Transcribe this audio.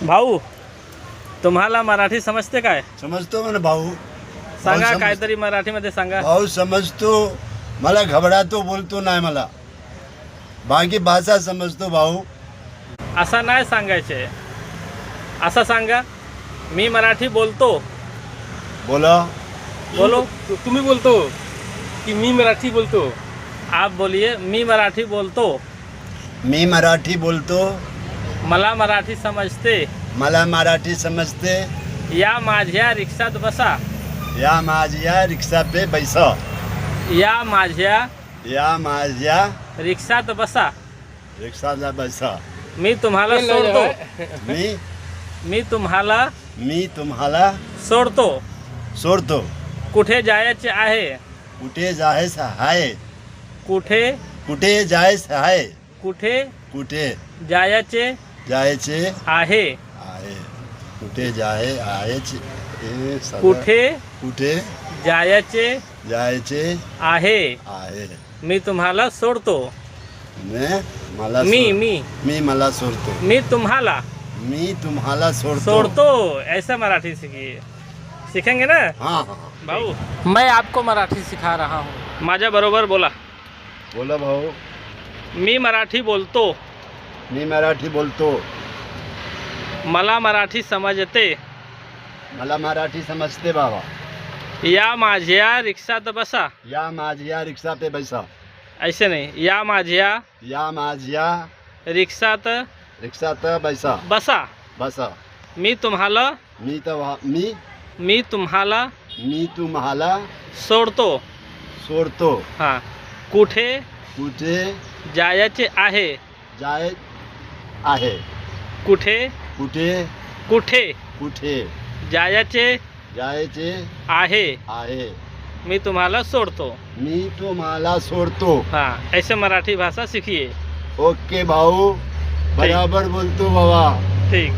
भाऊ, तुम्हाला मराठी समजते काय? समजतो ना भाऊ. सांगा काहीतरी मराठीमध्ये सांगा. भाऊ समजतो, मला घबरातो बोलतो नाही, मला बाकी भाषा समजतो भाऊ. असं नाही सांगायचे, असं सांगा, मी मराठी बोलतो. बोला. बोलो. तुम्ही बोलतो की मी मराठी बोलतो? आप बोलिए. मी मराठी बोलतो. मी मराठी बोलतो. मला मराठी समजते. मला मराठी समजते. या माझ्या रिक्षात बसा. या माझ्या रिक्षा पे बैसा. या माझ्या या माझ्या रिक्षात बसा. रिक्षाला बैसा. मी तुम्हाला सोडतो. मी तुम्हाला सोडतो. सोडतो. कुठे जायचे आहे? कुठे जायचं आहे? कुठे जायचं आहे? कुठे जायचे जायचे आहे? आहे. कुठे जायचे? कुठे जायचे आहे? मी तुम्हाला सोडतो. मी मला सोडतो. मी तुम्हाला सोडतो. ऐसा मराठी सीखेंगे ना? हाँ. भाऊ, मैं आपको मराठी सिखा रहा हूँ. माझ्या बरोबर बोला. बोला भाऊ. मी मराठी बोलतो. मी मराठी बोलतो. मला मराठी समजते. मला मराठी समजते बाबा. या माझ्या रिक्षात बसा. या माझ्या रिक्षा पे बैसा. ऐसे नहीं. या माझ्या रिक्षात बैसा. बसा. मी तुम्हाला सोडतो. हाँ. कुठे जायचे आहे? कुठे जायचे आहे? मी तुम्हाला सोडतो. हाँ. ऐसे मराठी भाषा सीखिए. ओके भाऊ, बराबर बोलतो बाबा. ठीक.